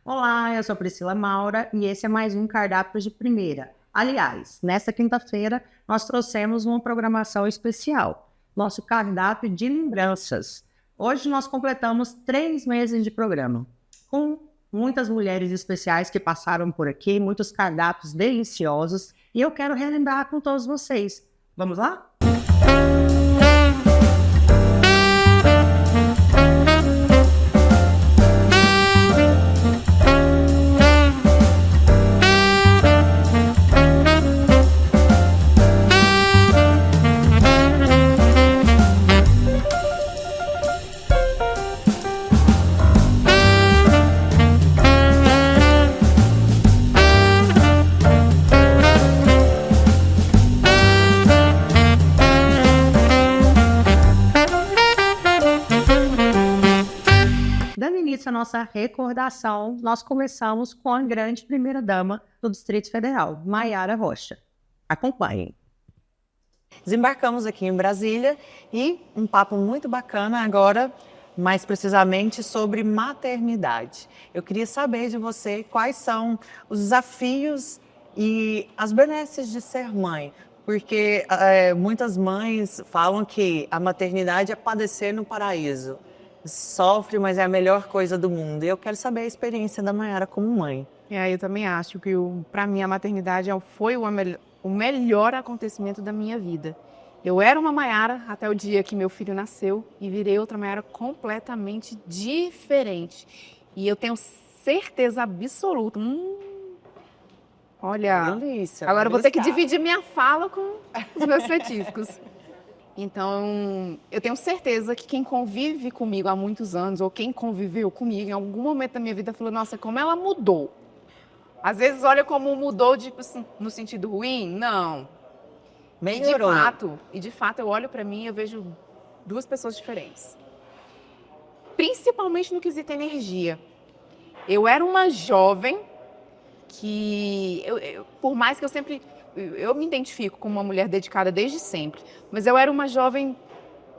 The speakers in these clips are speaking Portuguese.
Olá, eu sou Priscila Maura e esse é mais um Cardápio de Primeira. Aliás, nesta quinta-feira nós trouxemos uma programação especial, nosso cardápio de lembranças. Hoje nós completamos 3 meses de programa, com muitas mulheres especiais que passaram por aqui, muitos cardápios deliciosos, e eu quero relembrar com todos vocês. Vamos lá? Dando início à nossa recordação, nós começamos com a grande primeira-dama do Distrito Federal, Mayara Rocha. Acompanhem. Desembarcamos aqui em Brasília e um papo muito bacana agora, mais precisamente sobre maternidade. Eu queria saber de você quais são os desafios e as benesses de ser mãe, porque muitas mães falam que a maternidade é padecer no paraíso. Sofre, mas é a melhor coisa do mundo. E eu quero saber a experiência da Mayara como mãe. Eu também acho que, para mim, a maternidade foi o melhor acontecimento da minha vida. Eu era uma Mayara até o dia que meu filho nasceu e virei outra Mayara completamente diferente. E eu tenho certeza absoluta. Olha, Delícia, agora eu vou ter que dividir minha fala com os meus petiscos. Então, eu tenho certeza que quem convive comigo há muitos anos, ou quem conviveu comigo em algum momento da minha vida, falou, nossa, como ela mudou. Às vezes olha como mudou no sentido ruim, não. Melhorou. De fato, eu olho para mim e eu vejo duas pessoas diferentes. Principalmente no quesito energia. Eu era uma jovem que, por mais que eu me identifico como uma mulher dedicada desde sempre, mas eu era uma jovem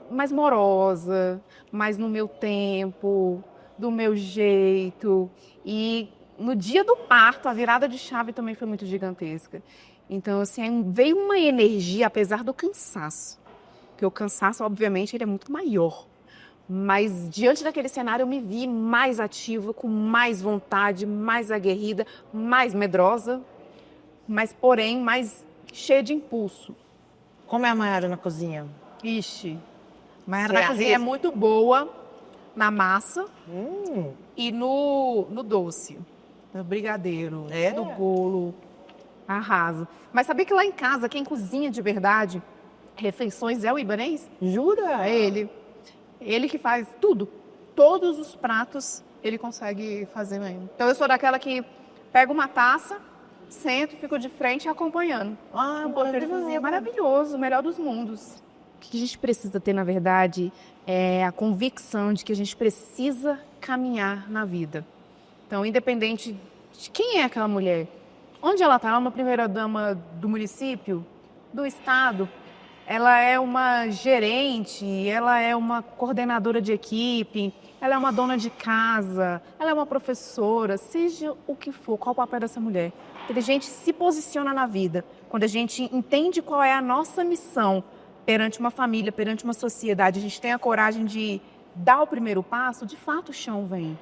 mais morosa, mais no meu tempo, do meu jeito. E no dia do parto, a virada de chave também foi muito gigantesca. Então, assim, veio uma energia, apesar do cansaço. Porque o cansaço, obviamente, ele é muito maior. Mas, diante daquele cenário, eu me vi mais ativa, com mais vontade, mais aguerrida, mais medrosa, mas, porém, mais cheia de impulso. Como é a Mayara na cozinha? Ixi, Mayara na cozinha é muito boa na massa e no doce, no brigadeiro, no bolo, arraso. Mas sabia que lá em casa, quem cozinha de verdade, refeições é o Ibanez? Jura? É ele. Ele que faz tudo. Todos os pratos ele consegue fazer mesmo. Então eu sou daquela que pega uma taça, sento, fico de frente acompanhando. Maravilhoso, o melhor dos mundos. O que a gente precisa ter, na verdade, é a convicção de que a gente precisa caminhar na vida. Então, independente de quem é aquela mulher, onde ela está, ela é uma primeira-dama do município, do estado, ela é uma gerente, ela é uma coordenadora de equipe, ela é uma dona de casa, ela é uma professora, seja o que for, qual o papel dessa mulher. Quando a gente se posiciona na vida, quando a gente entende qual é a nossa missão perante uma família, perante uma sociedade, a gente tem a coragem de dar o primeiro passo, de fato o chão vem.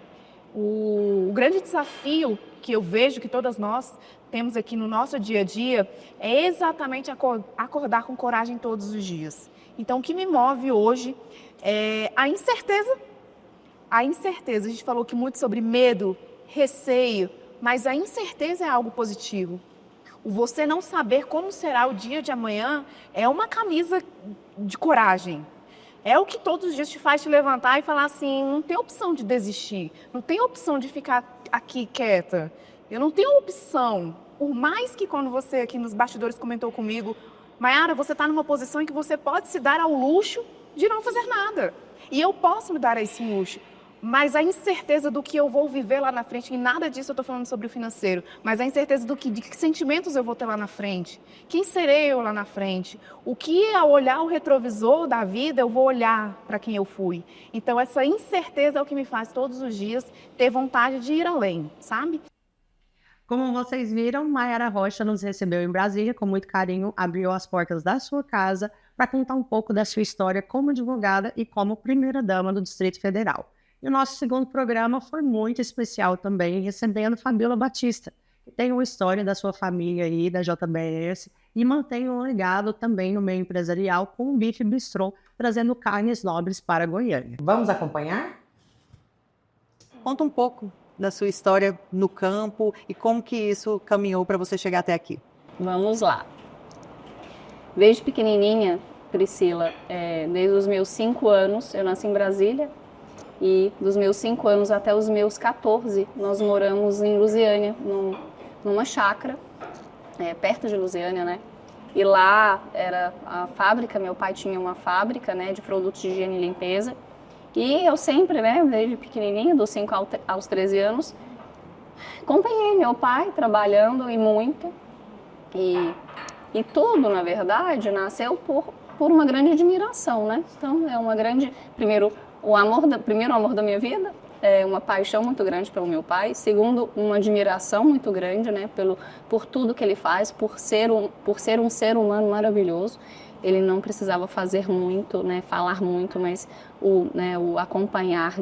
O grande desafio que eu vejo que todas nós temos aqui no nosso dia a dia é exatamente acordar com coragem todos os dias. Então, o que me move hoje é a incerteza. A incerteza, a gente falou que muito sobre medo, receio, mas a incerteza é algo positivo. O você não saber como será o dia de amanhã é uma camisa de coragem. É o que todos os dias te faz te levantar e falar assim, não tem opção de desistir, não tem opção de ficar aqui quieta. Eu não tenho opção. Por mais que quando você aqui nos bastidores comentou comigo, Mayara, você está numa posição em que você pode se dar ao luxo de não fazer nada. E eu posso me dar a esse luxo. mas a incerteza do que eu vou viver lá na frente, e nada disso eu estou falando sobre o financeiro, mas a incerteza de que sentimentos eu vou ter lá na frente, quem serei eu lá na frente, o que ao olhar o retrovisor da vida eu vou olhar para quem eu fui. Então essa incerteza é o que me faz todos os dias ter vontade de ir além, sabe? Como vocês viram, Mayara Rocha nos recebeu em Brasília com muito carinho, abriu as portas da sua casa para contar um pouco da sua história como advogada e como primeira-dama do Distrito Federal. E o nosso segundo programa foi muito especial também, recebendo Fabíola Batista, que tem uma história da sua família aí, da JBS, e mantém um legado também no meio empresarial com o Bife Bistrô, trazendo carnes nobres para Goiânia. Vamos acompanhar? Conta um pouco da sua história no campo e como que isso caminhou para você chegar até aqui. Vamos lá. Desde pequenininha, Priscila, desde os meus 5 anos, eu nasci em Brasília, e dos meus 5 anos até os meus 14, nós moramos em Lusiânia, numa chácara, perto de Lusiânia, né? E lá era a fábrica, meu pai tinha uma fábrica, né, de produtos de higiene e limpeza. E eu sempre, né, desde pequenininha, dos 5 aos 13 anos, acompanhei meu pai trabalhando e muito. E tudo, na verdade, nasceu por uma grande admiração, né? Então, é uma grande... Primeiro o amor da minha vida, uma paixão muito grande pelo meu pai. Segundo, uma admiração muito grande, né, por tudo que ele faz, por ser um ser humano maravilhoso. Ele não precisava fazer muito, né, falar muito, mas o acompanhar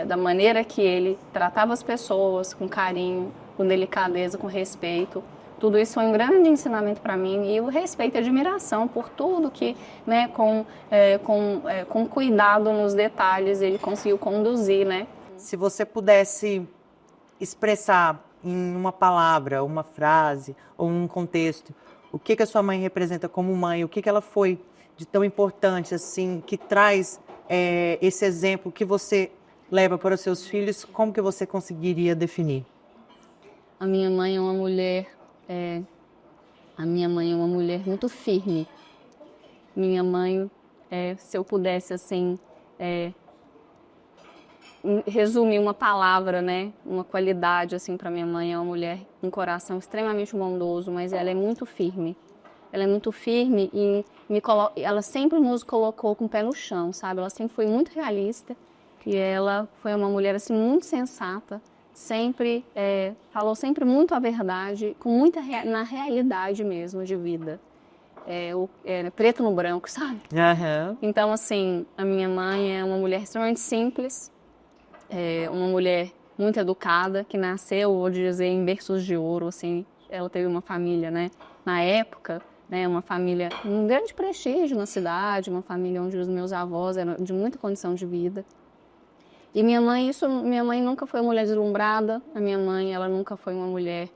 da maneira que ele tratava as pessoas, com carinho, com delicadeza, com respeito. Tudo isso foi um grande ensinamento para mim, e o respeito e admiração por tudo que, né, com cuidado nos detalhes, ele conseguiu conduzir, né? Se você pudesse expressar em uma palavra, uma frase ou um contexto, o que a sua mãe representa como mãe, o que ela foi de tão importante, assim, que traz esse exemplo que você leva para os seus filhos, como que você conseguiria definir? A minha mãe é uma mulher... A minha mãe é uma mulher muito firme. Minha mãe, se eu pudesse assim resumir uma palavra, né, uma qualidade assim para minha mãe, é uma mulher com um coração extremamente bondoso, mas ela é muito firme. Ela é muito firme e ela sempre nos colocou com o pé no chão, sabe? Ela sempre foi muito realista e ela foi uma mulher assim muito sensata. Sempre falou sempre muito a verdade, com muita na realidade mesmo de vida, preto no branco, sabe? Uhum. Então, assim, a minha mãe é uma mulher extremamente simples, uma mulher muito educada, que nasceu, vou dizer, em berços de ouro, assim. Ela teve uma família, né, na época, né, uma família, um grande prestígio na cidade, uma família onde os meus avós eram de muita condição de vida. E minha mãe nunca foi uma mulher deslumbrada. A minha mãe, ela nunca foi uma mulher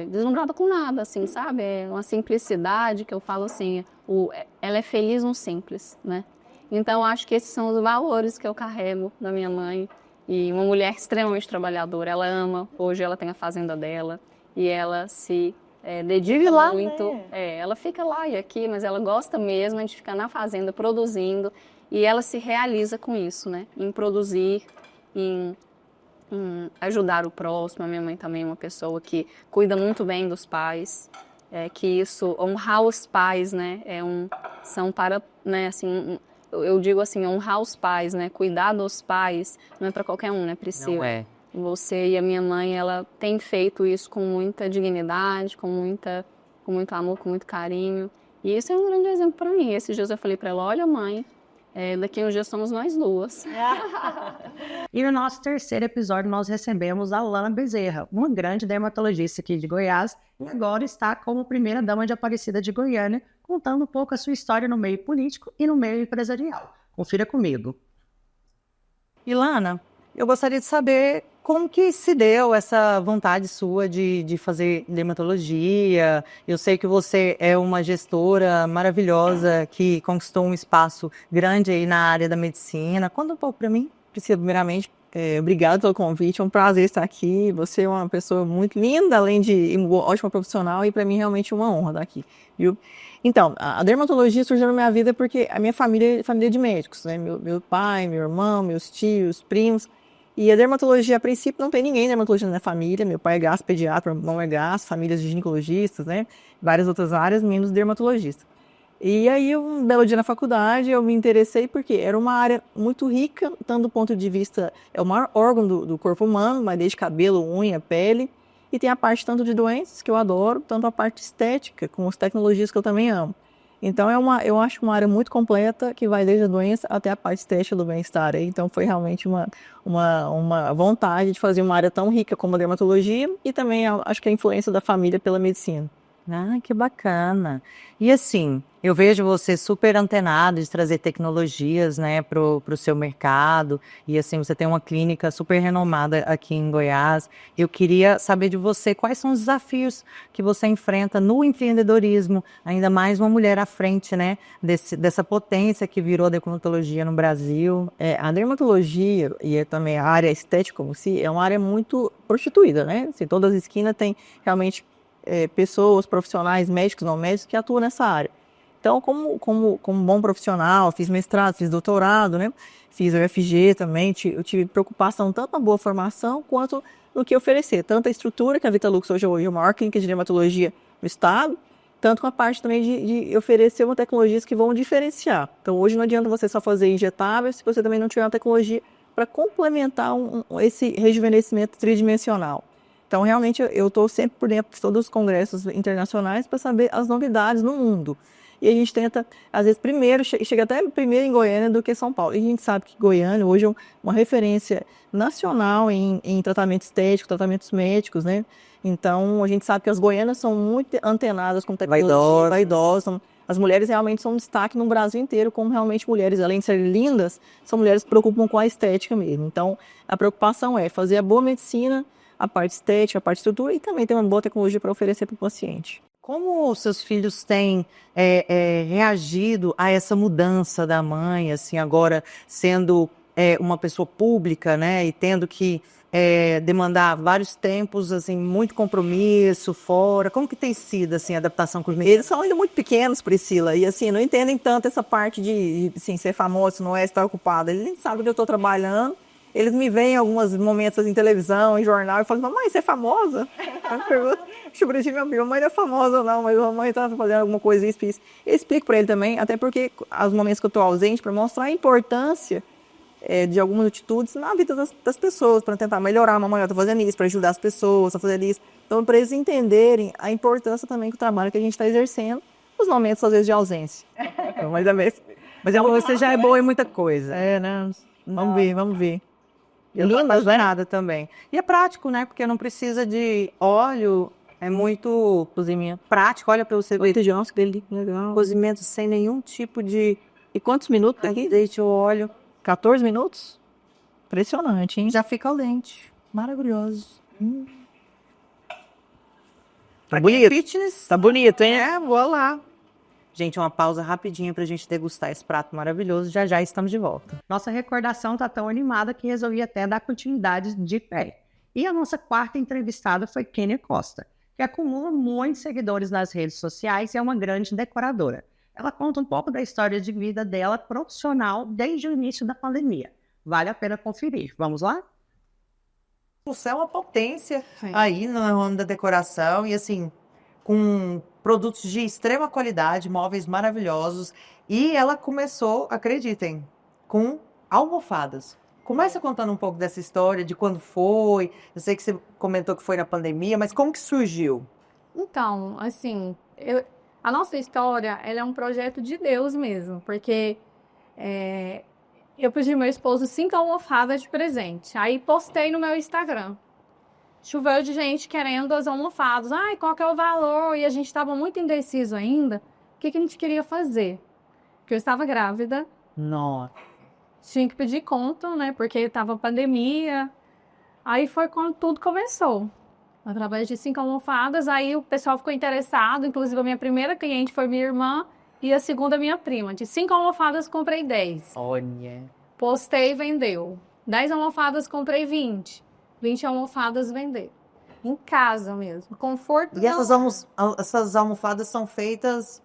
deslumbrada com nada, assim, sabe? É uma simplicidade que eu falo assim, ela é feliz no simples, né? Então, acho que esses são os valores que eu carrego da minha mãe. E uma mulher extremamente trabalhadora, ela ama. Hoje ela tem a fazenda dela e ela se dedica lá, muito. né? Ela fica lá e aqui, mas ela gosta mesmo de ficar na fazenda produzindo. E ela se realiza com isso, né? Em produzir, em ajudar o próximo. A minha mãe também é uma pessoa que cuida muito bem dos pais. Que isso, honrar os pais, né? São para, né? Assim, eu digo assim, honrar os pais, né? Cuidar dos pais não é para qualquer um, né, Priscila? Não é. Você e a minha mãe, ela tem feito isso com muita dignidade, com muito amor, com muito carinho. E isso é um grande exemplo para mim. Esses dias eu falei para ela, olha, mãe, daqui a uns dias somos nós duas. E no nosso terceiro episódio nós recebemos a Lana Bezerra, uma grande dermatologista aqui de Goiás, e agora está como primeira-dama de Aparecida de Goiânia, contando um pouco a sua história no meio político e no meio empresarial. Confira comigo. Ilana, eu gostaria de saber como que se deu essa vontade sua de fazer dermatologia. Eu sei que você é uma gestora maravilhosa que conquistou um espaço grande aí na área da medicina. Conta um pouco para mim, Priscila, primeiramente, Obrigado pelo convite, é um prazer estar aqui. Você é uma pessoa muito linda, além de uma ótima profissional, e para mim realmente uma honra estar aqui, viu? Então, a dermatologia surgiu na minha vida porque a minha família é família de médicos, né? Meu pai, meu irmão, meus tios, primos. E a dermatologia, a princípio, não tem ninguém dermatologista na minha família. Meu pai é gastro, pediatra, meu irmão é gastro, famílias de ginecologistas, né? Várias outras áreas, menos dermatologista. E aí, um belo dia na faculdade, eu me interessei porque era uma área muito rica, tanto do ponto de vista, é o maior órgão do corpo humano, mas desde cabelo, unha, pele, e tem a parte tanto de doenças, que eu adoro, tanto a parte estética, com as tecnologias que eu também amo. Então, eu acho uma área muito completa, que vai desde a doença até a parte estética do bem-estar. Então, foi realmente uma vontade de fazer uma área tão rica como a dermatologia, e também acho que a influência da família pela medicina. Ah, que bacana. E assim, eu vejo você super antenado de trazer tecnologias, né, pro seu mercado. E assim, você tem uma clínica super renomada aqui em Goiás. Eu queria saber de você quais são os desafios que você enfrenta no empreendedorismo, ainda mais uma mulher à frente, né, dessa potência que virou a dermatologia no Brasil. A dermatologia e também a área estética como si é uma área muito prostituída, né? Assim, todas as esquinas tem realmente pessoas, profissionais, médicos, não médicos, que atuam nessa área. Então, como bom profissional, fiz mestrado, fiz doutorado, né? Fiz UFG também, eu tive preocupação tanto na boa formação, quanto no que oferecer. Tanto a estrutura, que a Vitalux hoje é a maior clínica de dermatologia do estado, tanto com a parte também de oferecer uma tecnologias que vão diferenciar. Então, hoje não adianta você só fazer injetáveis, se você também não tiver uma tecnologia para complementar esse rejuvenescimento tridimensional. Então, realmente, eu estou sempre por dentro de todos os congressos internacionais para saber as novidades no mundo. E a gente tenta, às vezes, chega até primeiro em Goiânia do que São Paulo. E a gente sabe que Goiânia hoje é uma referência nacional em tratamento estético, tratamentos médicos, né? Então, a gente sabe que as goianas são muito antenadas com tecnologia, vaidosas. As mulheres realmente são um destaque no Brasil inteiro, como realmente mulheres, além de serem lindas, são mulheres que se preocupam com a estética mesmo. Então, a preocupação é fazer a boa medicina, a parte estética, a parte estrutura, e também ter uma boa tecnologia para oferecer para o paciente. Como os seus filhos têm reagido a essa mudança da mãe, assim, agora sendo uma pessoa pública, né, e tendo que demandar vários tempos, assim, muito compromisso fora? Como que tem sido, assim, a adaptação com os meninos? Eles são ainda muito pequenos, Priscila, e assim, não entendem tanto essa parte de assim, ser famoso, não é, estar ocupada. Eles nem sabem que eu estou trabalhando. Eles me veem em alguns momentos assim, em televisão, em jornal, e falam: mamãe, você é famosa? Minha mãe não é famosa não, mas a mamãe está fazendo alguma coisa isso. Eu explico para ele também, até porque os momentos que eu estou ausente, para mostrar a importância de algumas atitudes na vida das pessoas, para tentar melhorar. A mamãe está fazendo isso, para ajudar as pessoas a fazer isso. Então, para eles entenderem a importância também do trabalho que a gente está exercendo, nos momentos, às vezes, de ausência. Mas você já é boa em muita coisa. Né? Vamos ver. Eu não faço nada também. E é prático, né? Porque não precisa de óleo, é muito prático. Olha para você ver. Legal. Cozimento sem nenhum tipo de E quantos minutos aqui? azeite ou óleo. 14 minutos? Impressionante, hein? Já fica ao dente. Maravilhoso. Tá bonito? Fitness. Tá bonito, hein? Vou lá. Gente, uma pausa rapidinha pra gente degustar esse prato maravilhoso. Já já estamos de volta. Nossa recordação tá tão animada que resolvi até dar continuidade de pé. E a nossa quarta entrevistada foi Kênia Costa, que acumula muitos seguidores nas redes sociais e é uma grande decoradora. Ela conta um pouco da história de vida dela profissional desde o início da pandemia. Vale a pena conferir. Vamos lá? Você é uma potência aí no ramo da decoração e assim, com produtos de extrema qualidade, móveis maravilhosos. E ela começou, acreditem, com almofadas. Começa contando um pouco dessa história, de quando foi. Eu sei que você comentou que foi na pandemia, mas como que surgiu? Então, assim, a nossa história, ela é um projeto de Deus mesmo, porque eu pedi meu esposo 5 almofadas de presente. Aí postei no meu Instagram. Choveu de gente querendo as almofadas. Ai, qual que é o valor? E a gente estava muito indeciso ainda. O que a gente queria fazer? Porque eu estava grávida. Nossa. Tinha que pedir conta, né? Porque estava pandemia. Aí foi quando tudo começou. Através de 5 almofadas, aí o pessoal ficou interessado. Inclusive, a minha primeira cliente foi minha irmã e a segunda minha prima. De 5 almofadas, comprei 10. Olha. Postei e vendeu. 10 almofadas, comprei 20. 20 almofadas vender. Em casa mesmo. Conforto. E essas almofadas são feitas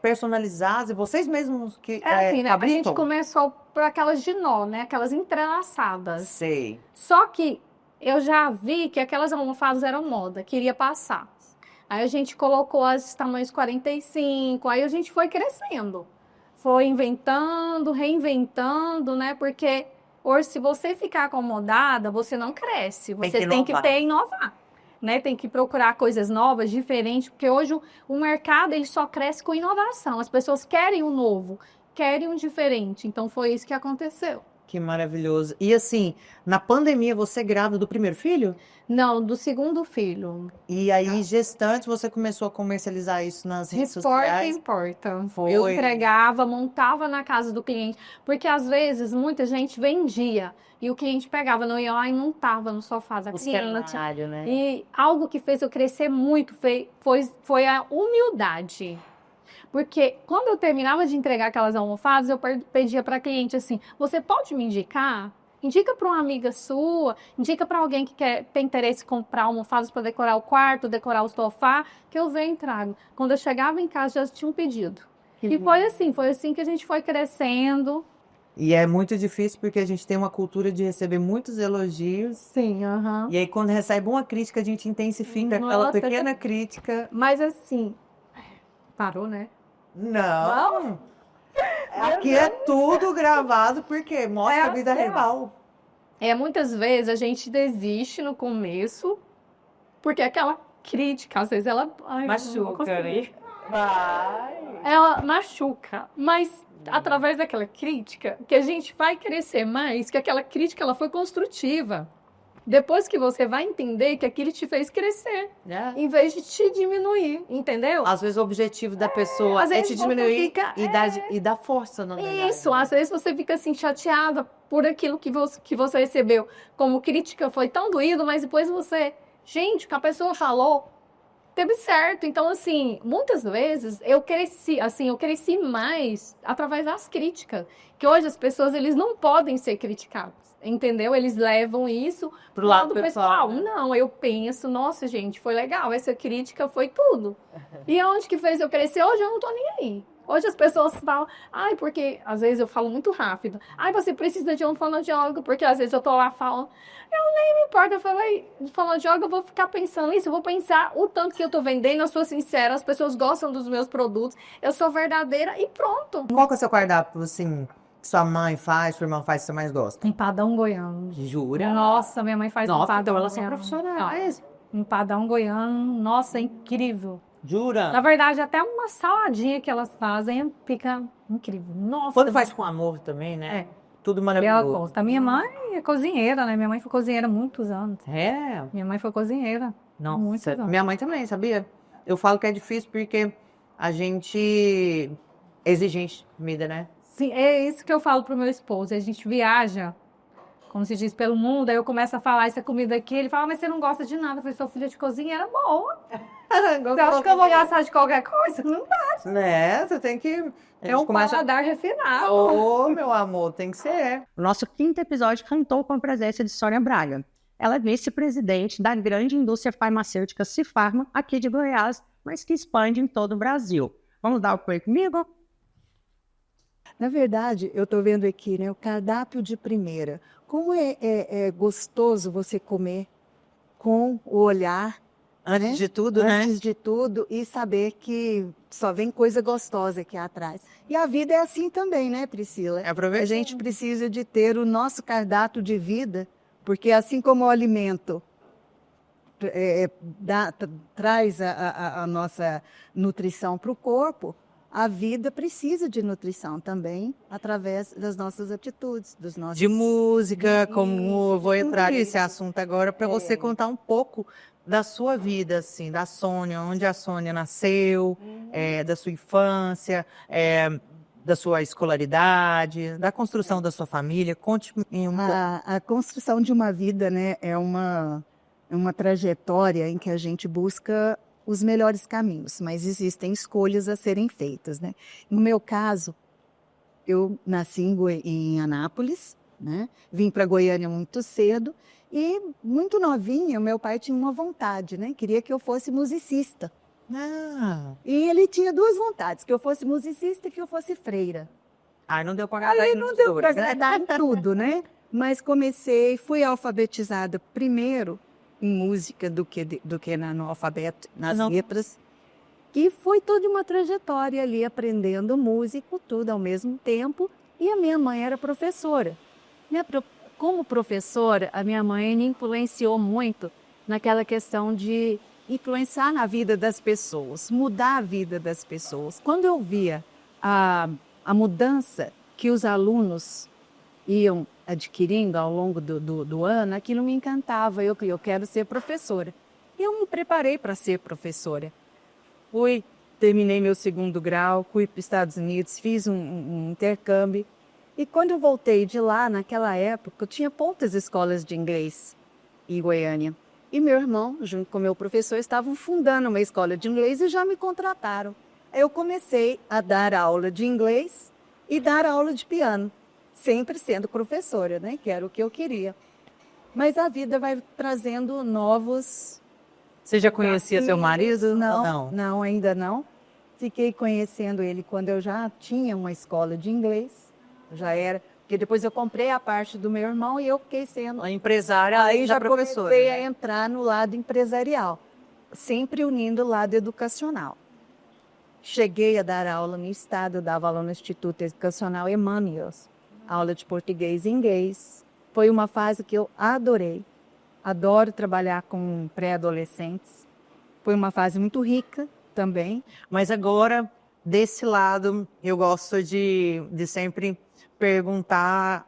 personalizadas e vocês mesmos que Assim, né? A gente fabricam? começou por aquelas de nó, né? Aquelas entrelaçadas. Sei. Só que eu já vi que aquelas almofadas eram moda, queria passar. Aí a gente colocou as tamanhos 45, aí a gente foi crescendo. Foi inventando, reinventando, né? Porque hoje, se você ficar acomodada, você não cresce. Você tem que inovar. Né? Tem que procurar coisas novas, diferentes, porque hoje o mercado ele só cresce com inovação. As pessoas querem o novo, querem o diferente. Então foi isso que aconteceu. Que maravilhoso. E assim, na pandemia, você grávida do primeiro filho? Não, do segundo filho. E aí, gestante, você começou a comercializar isso nas redes De porta sociais? em porta. Foi. Eu entregava, montava na casa do cliente. Porque às vezes muita gente vendia e o cliente pegava, não ia lá e montava no sofá da cliente. né? E algo que fez eu crescer muito foi a humildade. Porque quando eu terminava de entregar aquelas almofadas, eu pedia para a cliente assim: você pode me indicar? Indica para uma amiga sua, indica para alguém que tem interesse em comprar almofadas para decorar o quarto, decorar o sofá, que eu venho e trago. Quando eu chegava em casa, já tinha um pedido. E foi assim que a gente foi crescendo. E é muito difícil porque a gente tem uma cultura de receber muitos elogios. Sim, aham. E aí, quando recebe uma crítica, a gente intensifica aquela Nossa, pequena crítica. Mas assim, parou, né? Não! Aqui é tudo gravado porque mostra a vida real. Muitas vezes a gente desiste no começo, porque aquela crítica, às vezes ela Machuca, né? ela machuca, mas através daquela crítica que a gente vai crescer mais, que aquela crítica ela foi construtiva. Depois que você vai entender que aquilo te fez crescer, em vez de te diminuir, entendeu? Às vezes o objetivo da pessoa Às é vezes te você diminuir fica- e dar força, na verdade. Isso, às vezes você fica assim chateada por aquilo que você recebeu como crítica, foi tão doído, mas depois gente, o que a pessoa falou, teve certo. Então, assim, muitas vezes eu cresci mais através das críticas, que hoje as pessoas, eles não podem ser criticados, entendeu? Eles levam isso Pro lado pessoal. Não, eu penso, nossa, gente, foi legal, essa crítica foi tudo. E onde que fez eu crescer? Hoje eu não tô nem aí. Hoje as pessoas falam, porque às vezes eu falo muito rápido. Você precisa de um fonoaudiólogo, porque às vezes eu tô lá falando, eu nem me importo, eu falei, fonoaudiólogo, eu vou ficar pensando isso, eu vou pensar o tanto que eu tô vendendo, eu sou sincera, as pessoas gostam dos meus produtos, eu sou verdadeira e pronto. Qual que é o seu cardápio, assim, que sua mãe faz, sua irmã faz, que você mais gosta? Empadão goiano. Jura? Nossa, minha mãe faz empadão então elas são goiano. profissionais. Empadão goiano, nossa, é incrível. Jura? Na verdade, até uma saladinha que elas fazem fica incrível. Nossa. Quando faz com amor também, né? Tudo Ela maravilhoso. gosta. Minha mãe é cozinheira, né? Minha mãe foi cozinheira há muitos anos. É? Minha mãe foi cozinheira. Muitos anos. Minha mãe também, sabia? Eu falo que é difícil porque a gente é exigente de comida, né? Sim, é isso que eu falo pro meu esposo. A gente viaja, como se diz, pelo mundo, aí eu começo a falar essa comida aqui, ele fala, mas você não gosta de nada. Eu falei, sua filha de cozinheira boa. Você acha que eu vou gostar de qualquer coisa? Não dá. Né? Você tem que... É um paladar refinado. Ô, meu amor, tem que ser. O nosso quinto episódio cantou com a presença de Sônia Braga. Ela é vice-presidente da grande indústria farmacêutica Cifarma, aqui de Goiás, mas que expande em todo o Brasil. Vamos dar o play comigo? Na verdade, eu estou vendo aqui, né, o cardápio de primeira. Como é gostoso você comer com o olhar, Antes de tudo, né? antes de tudo, e saber que só vem coisa gostosa aqui atrás. E a vida é assim também, né, Priscila? A gente precisa de ter o nosso cardápio de vida, porque assim como o alimento traz a nossa nutrição para o corpo, a vida precisa de nutrição também, através das nossas atitudes, dos nossos... De música, como eu vou entrar nesse assunto agora, para você contar um pouco da sua vida, assim, da Sônia, onde a Sônia nasceu, da sua infância, da sua escolaridade, da construção da sua família. Conte um pouco. A construção de uma vida, né, é uma trajetória em que a gente busca os melhores caminhos, mas existem escolhas a serem feitas, né? No meu caso, eu nasci em Anápolis, né? Vim para Goiânia muito cedo e muito novinha, o meu pai tinha uma vontade, né? Queria que eu fosse musicista. Ah, E ele tinha duas vontades, que eu fosse musicista e que eu fosse freira. aí não deu para agradar Aí em não deu para dois, né? agradar em tudo, né? Mas fui alfabetizada primeiro em música do que no alfabeto, nas Não. letras. E foi toda uma trajetória ali, aprendendo músico, tudo ao mesmo tempo. E a minha mãe era professora. Como professora, a minha mãe me influenciou muito naquela questão de influenciar na vida das pessoas, mudar a vida das pessoas. Quando eu via a mudança que os alunos iam adquirindo ao longo do ano, aquilo me encantava. Eu quero ser professora. E eu me preparei para ser professora. Terminei meu 2º grau, fui para os Estados Unidos, fiz um intercâmbio. E quando eu voltei de lá, naquela época, eu tinha poucas escolas de inglês em Goiânia. E meu irmão, junto com meu professor, estavam fundando uma escola de inglês e já me contrataram. Eu comecei a dar aula de inglês e dar aula de piano, sempre sendo professora, né? Que era o que eu queria. Mas a vida vai trazendo novos... Você já conhecia seu marido? Não, ainda não. Fiquei conhecendo ele quando eu já tinha uma escola de inglês. Já era, porque depois eu comprei a parte do meu irmão e eu fiquei sendo A empresária, aí já professora. comecei a entrar no lado empresarial, sempre unindo o lado educacional. Cheguei a dar aula no estado, eu dava aula no Instituto Educacional Emmanuel, aula de português e inglês. Foi uma fase que eu adorei. Adoro trabalhar com pré-adolescentes. Foi uma fase muito rica também. Mas agora, desse lado, eu gosto de sempre perguntar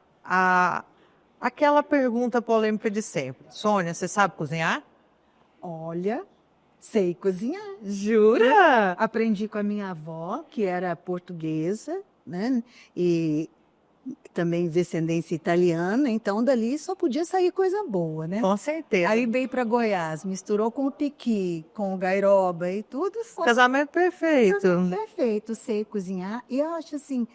aquela pergunta polêmica de sempre. Sônia, você sabe cozinhar? Olha, sei cozinhar. Jura? Aprendi com a minha avó, que era portuguesa, né? E também descendência italiana, então dali só podia sair coisa boa, né? Com certeza. Aí veio para Goiás, misturou com o piqui, com o gairoba e tudo. Casamento perfeito. Perfeito, sei cozinhar. E eu acho assim,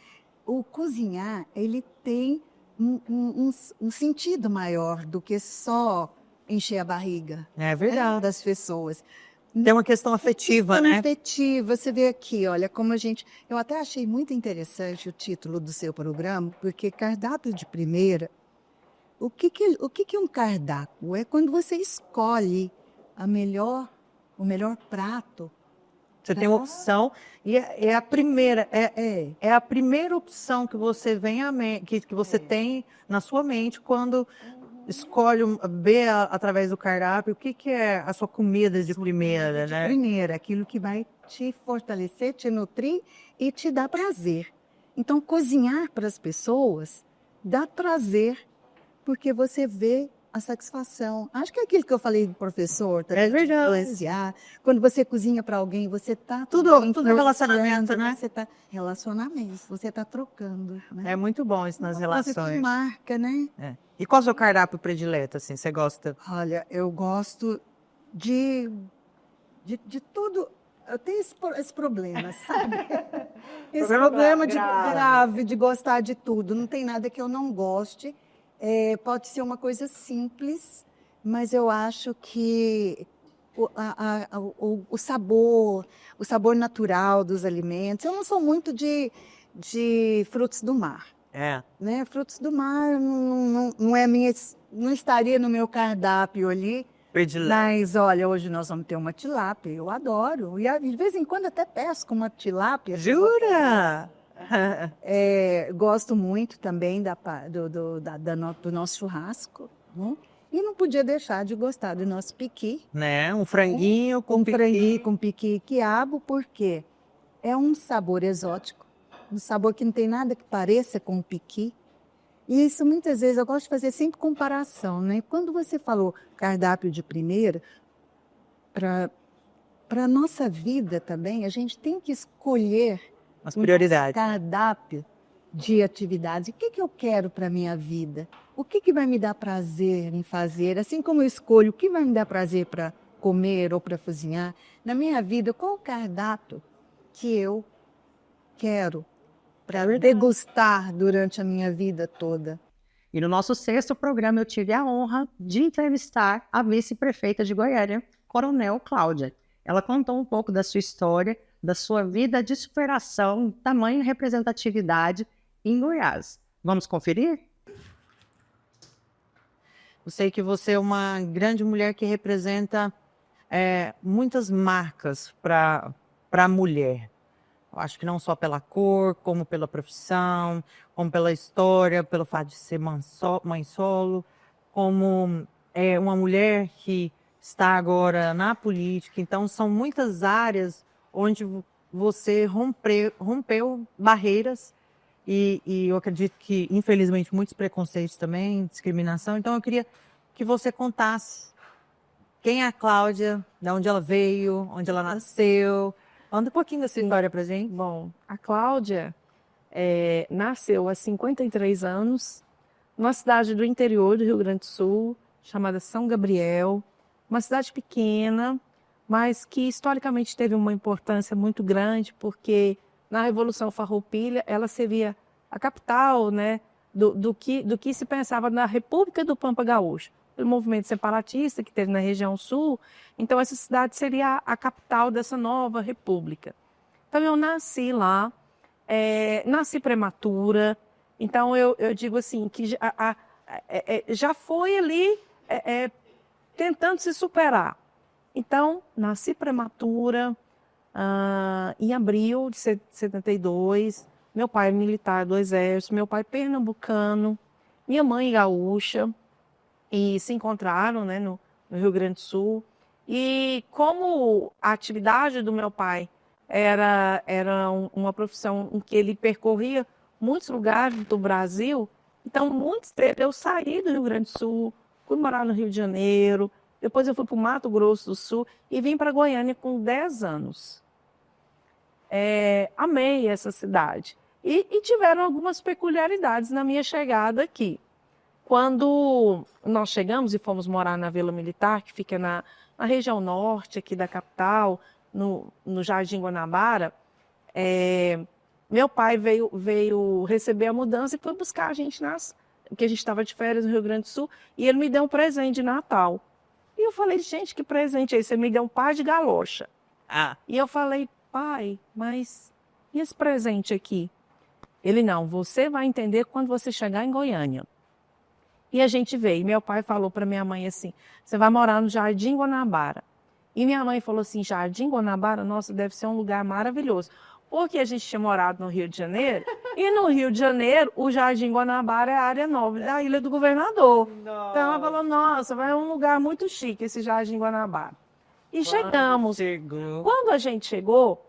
o cozinhar, ele tem um sentido maior do que só encher a barriga, É né, verdade. das pessoas. Tem uma questão afetiva, Questão né? afetiva, você vê aqui, olha, como a gente... Eu até achei muito interessante o título do seu programa, porque cardápio de primeira, o que é um cardápio? É quando você escolhe o melhor prato. Você tem uma opção e é a primeira, é a primeira opção que você vem que você tem na sua mente quando escolhe ver através do cardápio o que é a sua comida de primeira, né? Primeiro, aquilo que vai te fortalecer, te nutrir e te dar prazer. Então, cozinhar para as pessoas dá prazer, porque você vê a satisfação. Acho que é aquilo que eu falei do professor, tá? É verdade. Influenciar. Quando você cozinha para alguém, você está... Tudo relacionamento, né? Você está relacionamento, você está trocando. Né? É muito bom isso nas Você relações. marca, né? É. E qual é o seu cardápio predileto, assim? Você gosta? Olha, eu gosto de tudo. Eu tenho esse problema, sabe? Esse problema grave de gostar de tudo. Não tem nada que eu não goste. Pode ser uma coisa simples, mas eu acho que o sabor natural dos alimentos. Eu não sou muito de frutos do mar. Né? Frutos do mar não é não estaria no meu cardápio ali. Predileto. Mas olha, hoje nós vamos ter uma tilápia, eu adoro. E de vez em quando até pesco uma tilápia. Jura? Gosto muito também do nosso churrasco. Né? E não podia deixar de gostar do nosso piqui. Né? Um franguinho com franguinho com piqui e quiabo, porque é um sabor exótico. Um sabor que não tem nada que pareça com o piqui. E isso muitas vezes eu gosto de fazer sempre comparação, né? Quando você falou cardápio de primeira, para a nossa vida também, a gente tem que escolher as prioridades. Cardápio de atividades. O que eu quero para a minha vida? O que vai me dar prazer em fazer? Assim como eu escolho o que vai me dar prazer para comer ou para cozinhar, na minha vida, qual o cardápio que eu quero para degustar durante a minha vida toda? E no nosso 6º programa eu tive a honra de entrevistar a vice-prefeita de Goiânia, Coronel Cláudia. Ela contou um pouco da sua história, da sua vida de superação, tamanho e representatividade em Goiás. Vamos conferir? Eu sei que você é uma grande mulher que representa muitas marcas para a mulher. Eu acho que não só pela cor, como pela profissão, como pela história, pelo fato de ser mãe solo, como uma mulher que está agora na política. Então, são muitas áreas onde você rompeu barreiras e eu acredito que, infelizmente, muitos preconceitos também, discriminação. Então, eu queria que você contasse quem é a Cláudia, de onde ela veio, onde ela nasceu. Conta um pouquinho dessa história pra gente. Bom, a Cláudia nasceu há 53 anos, numa cidade do interior do Rio Grande do Sul, chamada São Gabriel, uma cidade pequena, mas que historicamente teve uma importância muito grande, porque na Revolução Farroupilha ela seria a capital, né, do que se pensava na República do Pampa Gaúcho, pelo movimento separatista que teve na região sul. Então essa cidade seria a capital dessa nova república. Então eu nasci lá, nasci prematura, então eu digo assim, que já foi ali tentando se superar. Então, nasci prematura, em abril de 72, meu pai é militar do Exército, meu pai pernambucano, minha mãe gaúcha, e se encontraram, né, no Rio Grande do Sul. E como a atividade do meu pai era uma profissão em que ele percorria muitos lugares do Brasil, então muitos eu saí do Rio Grande do Sul, fui morar no Rio de Janeiro, depois eu fui para o Mato Grosso do Sul e vim para Goiânia com 10 anos. Amei essa cidade. E tiveram algumas peculiaridades na minha chegada aqui. Quando nós chegamos e fomos morar na Vila Militar, que fica na região norte aqui da capital, no Jardim Guanabara, meu pai veio receber a mudança e foi buscar a gente, porque a gente estava de férias no Rio Grande do Sul, e ele me deu um presente de Natal. E eu falei, gente, que presente é esse? Você me deu um par de galocha. E eu falei, pai, mas e esse presente aqui? Ele, não, você vai entender quando você chegar em Goiânia. E a gente veio. Meu pai falou para minha mãe assim, você vai morar no Jardim Guanabara. E minha mãe falou assim, Jardim Guanabara, nossa, deve ser um lugar maravilhoso. Porque a gente tinha morado no Rio de Janeiro, e no Rio de Janeiro, o Jardim Guanabara é a área nobre da Ilha do Governador. Então ela falou, nossa, vai um lugar muito chique esse Jardim Guanabara. E chegamos. Quando a gente chegou,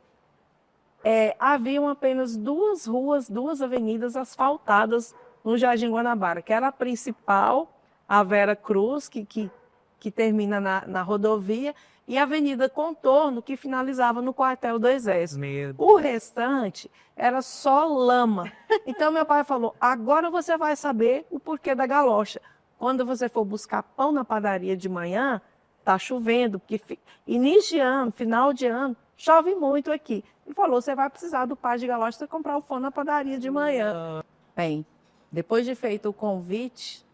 haviam apenas 2 ruas, 2 avenidas asfaltadas no Jardim Guanabara, que era a principal, a Vera Cruz, que termina na rodovia, e a Avenida Contorno, que finalizava no quartel do Exército. O restante era só lama. Então meu pai falou, agora você vai saber o porquê da galocha. Quando você for buscar pão na padaria de manhã, tá chovendo, porque início de ano, final de ano, chove muito aqui. Ele falou, você vai precisar do par de galocha para comprar o pão na padaria de manhã. Bem, depois de feito o convite,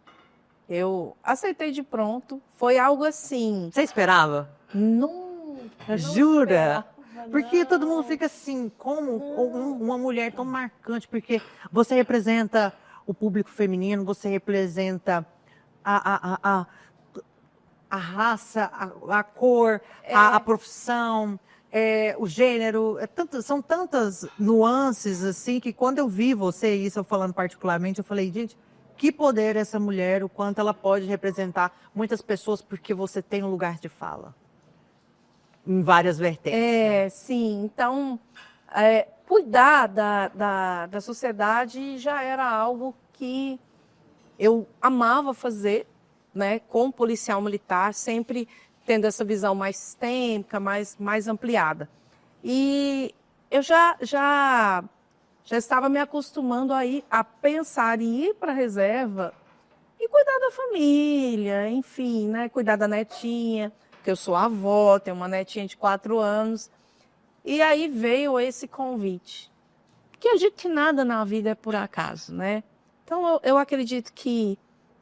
eu aceitei de pronto. Foi algo assim. Você esperava? Nunca. Jura? Porque todo mundo fica assim, como uma mulher tão marcante, porque você representa o público feminino, você representa a raça, a cor, a profissão, o gênero, são tantas nuances assim que quando eu vi você, isso eu falando particularmente, eu falei, gente, que poder essa mulher, o quanto ela pode representar muitas pessoas, porque você tem um lugar de fala em várias vertentes. Sim. Então, cuidar da sociedade já era algo que eu amava fazer, né, como policial militar, sempre tendo essa visão mais sistêmica, mais ampliada. E eu já estava me acostumando a pensar em ir para a reserva e cuidar da família, enfim, né, cuidar da netinha, porque eu sou avó, tenho uma netinha de 4 anos. E aí veio esse convite. Porque eu digo que nada na vida é por acaso, né? Então, eu acredito que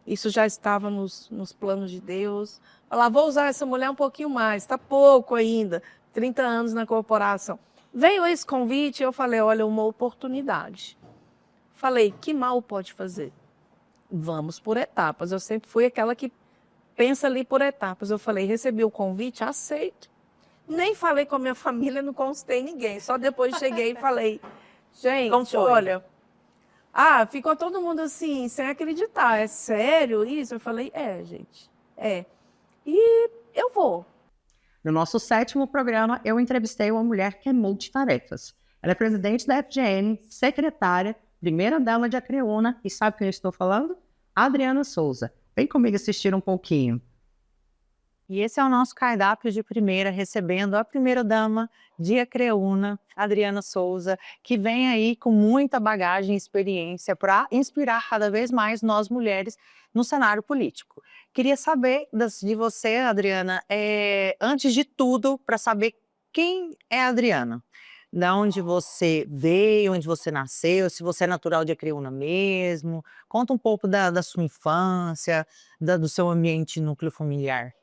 isso já estava nos planos de Deus. Falar, vou usar essa mulher um pouquinho mais, está pouco ainda, 30 anos na corporação. Veio esse convite, eu falei, olha, uma oportunidade. Falei, que mal pode fazer? Vamos por etapas. Eu sempre fui aquela que pensa ali por etapas. Eu falei, recebi o convite, aceito. Nem falei com a minha família, não consultei ninguém. Só depois cheguei e falei, gente, olha... ficou todo mundo assim, sem acreditar. É sério isso? Eu falei, gente, é. E eu vou. No nosso 7º programa, eu entrevistei uma mulher que é multitarefas. Ela é presidente da FGM, secretária, primeira-dama de Acreúna, e sabe quem eu estou falando? Adriana Souza. Vem comigo assistir um pouquinho. E esse é o nosso cardápio de primeira, recebendo a primeira-dama de Acreúna, Adriana Souza, que vem aí com muita bagagem e experiência para inspirar cada vez mais nós mulheres no cenário político. Queria saber de você, Adriana, antes de tudo, para saber quem é a Adriana. Da onde você veio, onde você nasceu, se você é natural de Acreúna mesmo. Conta um pouco da sua infância, do seu ambiente núcleo familiar.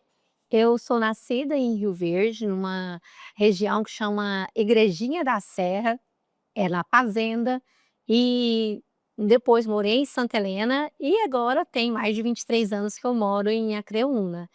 Eu sou nascida em Rio Verde, numa região que chama Igrejinha da Serra, é na fazenda, e depois morei em Santa Helena e agora tem mais de 23 anos que eu moro em Acreúna.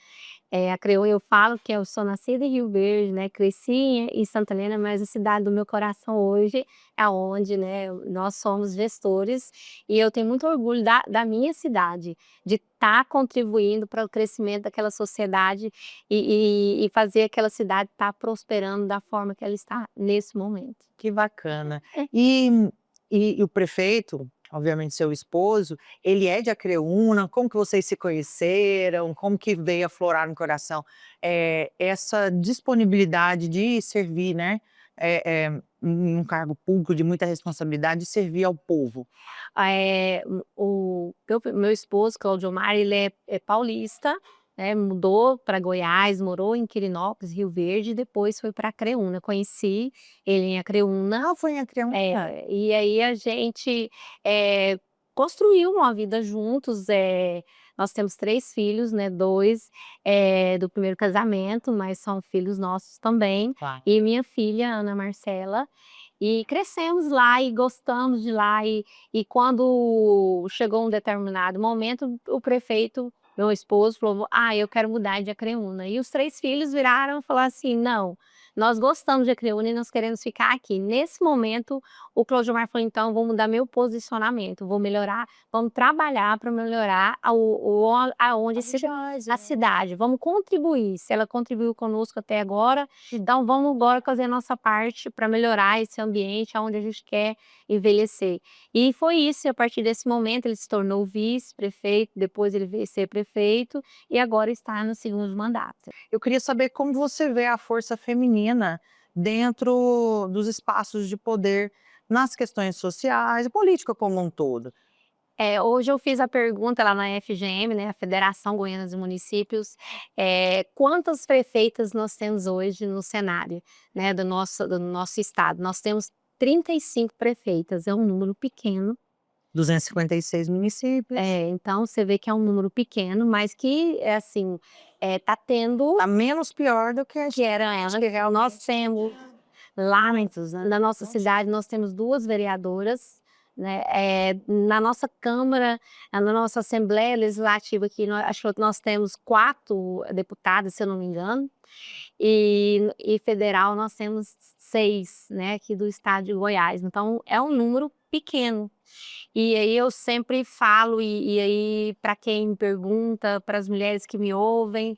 Acreúna eu falo que eu sou nascida em Rio Verde, né, cresci em Santa Helena, mas a cidade do meu coração hoje é onde, né, nós somos gestores e eu tenho muito orgulho da minha cidade, de estar contribuindo para o crescimento daquela sociedade e fazer aquela cidade estar prosperando da forma que ela está nesse momento. Que bacana. E o prefeito, obviamente seu esposo, ele é de Acreúna? Como que vocês se conheceram? Como que veio aflorar no coração essa disponibilidade de servir, né? Um cargo público de muita responsabilidade, de servir ao povo. O meu esposo, Claudio Mar, ele é paulista, né, mudou para Goiás, morou em Quirinópolis, Rio Verde, e depois foi para Acreúna. Conheci ele em Acreúna. Foi em Acreúna? E aí a gente construiu uma vida juntos. Nós temos 3 filhos, né, 2 do primeiro casamento, mas são filhos nossos também. Claro. E minha filha, Ana Marcela. E crescemos lá e gostamos de lá. E quando chegou um determinado momento, o prefeito, meu esposo, falou, eu quero mudar de Acreúna. E os 3 filhos viraram e falaram assim, não, nós gostamos de Acreúna e nós queremos ficar aqui. Nesse momento, o Claudio Mar falou, então, vou mudar meu posicionamento, vou melhorar, vamos trabalhar para melhorar aonde a cidade, vamos contribuir. Se ela contribuiu conosco até agora, então vamos agora fazer a nossa parte para melhorar esse ambiente onde a gente quer envelhecer. E foi isso, a partir desse momento ele se tornou vice-prefeito, depois ele veio ser prefeito e agora está no 2º mandato. Eu queria saber como você vê a força feminina dentro dos espaços de poder nas questões sociais e política como um todo. Hoje eu fiz a pergunta lá na FGM, né, a Federação Goiana dos Municípios, quantas prefeitas nós temos hoje no cenário, né, do nosso estado? Nós temos 35 prefeitas, é um número pequeno. 256 municípios. Então você vê que é um número pequeno, mas que assim, tá tendo... Tá menos pior do que era ela. Nós temos lá na nossa cidade, nós temos 2 vereadoras, né? Na nossa Câmara, na nossa Assembleia Legislativa aqui, acho que nós temos 4 deputadas, se eu não me engano, e federal nós temos 6, né, aqui do estado de Goiás. Então é um número pequeno. E aí eu sempre falo, e aí para quem me pergunta, para as mulheres que me ouvem,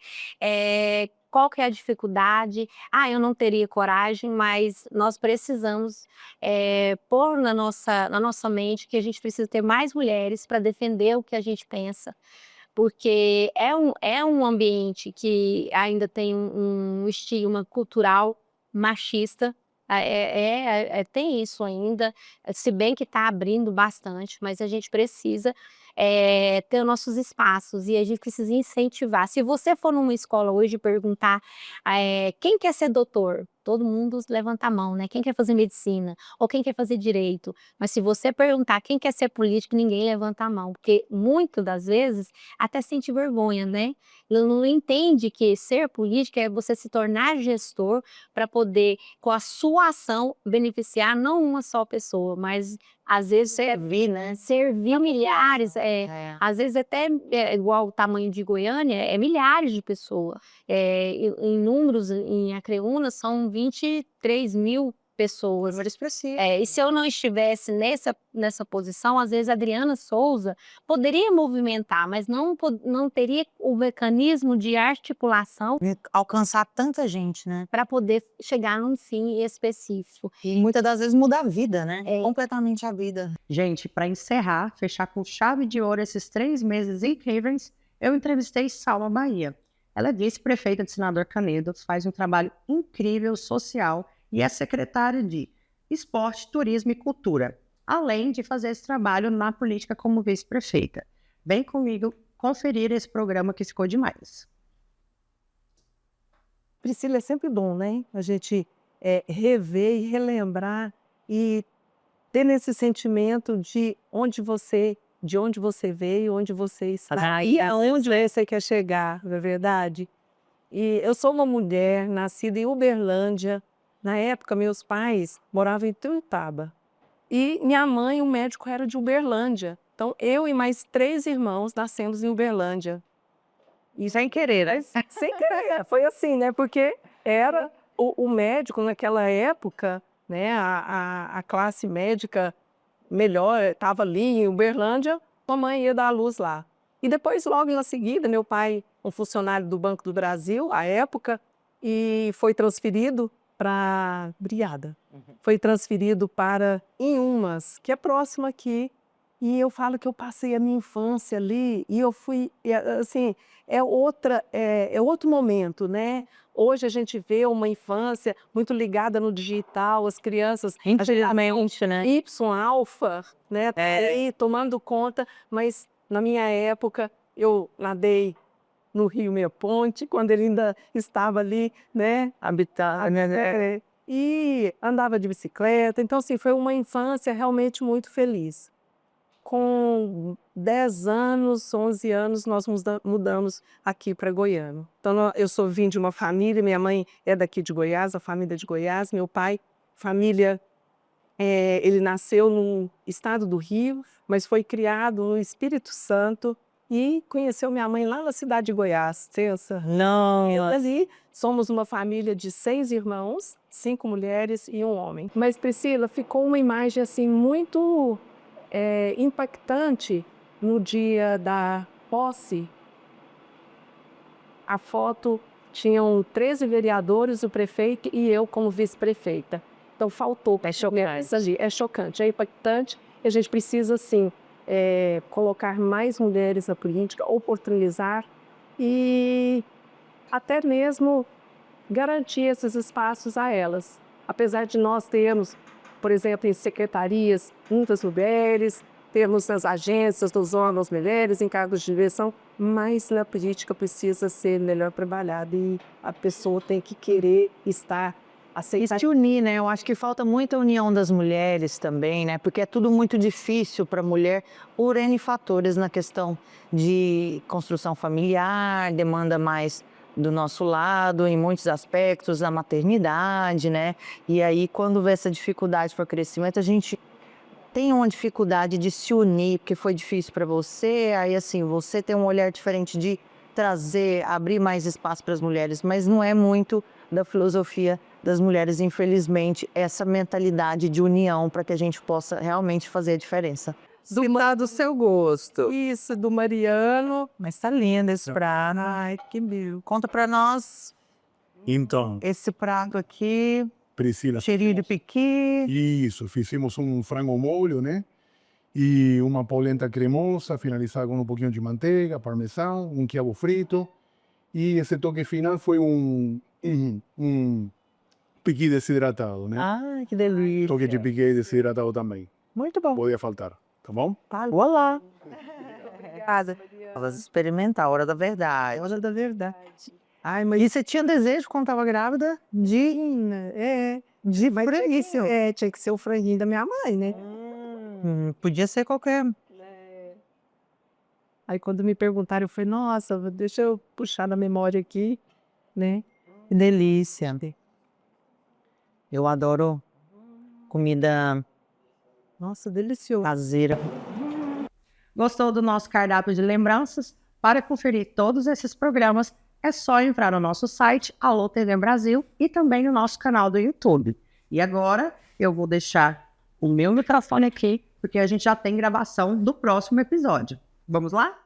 qual que é a dificuldade? Eu não teria coragem, mas nós precisamos pôr na nossa mente que a gente precisa ter mais mulheres para defender o que a gente pensa. Porque é um ambiente que ainda tem um estigma cultural machista. Tem isso ainda, se bem que está abrindo bastante, mas a gente precisa ter nossos espaços e a gente precisa incentivar. Se você for numa escola hoje e perguntar quem quer ser doutor, todo mundo levanta a mão, né? Quem quer fazer medicina ou quem quer fazer direito. Mas se você perguntar quem quer ser político, ninguém levanta a mão, porque muitas das vezes até sente vergonha, né? Não entende que ser político é você se tornar gestor para poder, com a sua ação, beneficiar não uma só pessoa, mas às vezes servir, né? Servir milhares, às vezes até igual o tamanho de Goiânia, é milhares de pessoas. Em números, em Acreúna, são 23 mil pessoas. E se eu não estivesse nessa posição, às vezes a Adriana Souza poderia movimentar, mas não teria o mecanismo de articulação Alcançar tanta gente, né? para poder chegar num fim específico. E muitas das vezes mudar a vida, né? Completamente a vida. Gente, para encerrar, fechar com chave de ouro esses 3 meses incríveis, eu entrevistei Salma Bahia. Ela é vice-prefeita de Senador Canedo, faz um trabalho incrível social e é secretária de Esporte, Turismo e Cultura, além de fazer esse trabalho na política como vice-prefeita. Vem comigo conferir esse programa que ficou demais. Priscila, é sempre bom, né? A gente rever e relembrar e ter esse sentimento de onde você veio, onde você está e aonde você quer chegar, não é verdade? E eu sou uma mulher nascida em Uberlândia. Na época, meus pais moravam em Tuiutaba. E minha mãe, o médico era de Uberlândia. Então, eu e mais 3 irmãos nascemos em Uberlândia. E sem querer, né? Sem querer, foi assim, né? Porque era o médico naquela época, né? A classe médica melhor estava ali em Uberlândia, mamãe ia dar à luz lá. E depois, logo em seguida, meu pai, um funcionário do Banco do Brasil, à época, e foi transferido para Briada. Foi transferido para Inhumas, que é próximo aqui. E eu falo que eu passei a minha infância ali e eu fui, assim, é outro momento, né? Hoje a gente vê uma infância muito ligada no digital, as crianças, Infelizmente, né? Y-alfa, né? Aí, tomando conta, mas na minha época eu nadei no Rio Meia Ponte, quando ele ainda estava ali, né? Habitar, né? E andava de bicicleta. Então, assim, foi uma infância realmente muito feliz. Com 10 anos, 11 anos, nós mudamos aqui para Goiânia. Então, eu vim de uma família, minha mãe é daqui de Goiás, a família de Goiás, meu pai, família, ele nasceu no estado do Rio, mas foi criado no Espírito Santo e conheceu minha mãe lá na cidade de Goiás. Não. E somos uma família de 6 irmãos, 5 mulheres e 1 homem. Mas, Priscila, ficou uma imagem assim muito impactante no dia da posse. A foto tinham 13 vereadores, o prefeito e eu como vice-prefeita. Então faltou. É chocante. É chocante, é impactante. E a gente precisa, assim, colocar mais mulheres na política, oportunizar e até mesmo garantir esses espaços a elas. Apesar de nós termos, por exemplo, em secretarias, muitas mulheres, temos nas agências dos órgãos mulheres, em cargos de direção, mas na política precisa ser melhor trabalhada e a pessoa tem que querer estar aceitar. E se unir, né? Eu acho que falta muita união das mulheres também, né? Porque é tudo muito difícil para a mulher por N fatores na questão de construção familiar, demanda mais do nosso lado, em muitos aspectos, da maternidade, né? E aí, quando vê essa dificuldade para o crescimento, a gente tem uma dificuldade de se unir, porque foi difícil para você, aí assim, você tem um olhar diferente de trazer, abrir mais espaço para as mulheres, mas não é muito da filosofia das mulheres, infelizmente, essa mentalidade de união para que a gente possa realmente fazer a diferença. Do seu gosto. Isso, do Mariano. Mas tá lindo esse prato. Ai, que lindo. Conta para nós Então, esse prato aqui, Priscila, cheirinho de piqui. isso, fizemos um frango molho, né? E uma polenta cremosa, finalizada com um pouquinho de manteiga, parmesão, um quiabo frito. E esse toque final foi um piqui desidratado, né? Ai, que delícia. Toque de piqui desidratado também. Muito bom. Podia faltar, tá bom? Tá, olá. casa. Elas experimentar a hora da verdade. Hora da verdade. Ai, E você tinha desejo quando estava grávida? de franguinho. Tinha que ser o franguinho da minha mãe, né? Podia ser qualquer. Aí quando me perguntaram, eu falei, nossa, deixa eu puxar na memória aqui, né? Que delícia. Eu adoro comida Nossa, delicioso. caseira. Gostou do nosso cardápio de lembranças? Para conferir todos esses programas, é só entrar no nosso site, Alô TV Brasil, e também no nosso canal do YouTube. E agora eu vou deixar o meu microfone aqui, porque a gente já tem gravação do próximo episódio. Vamos lá?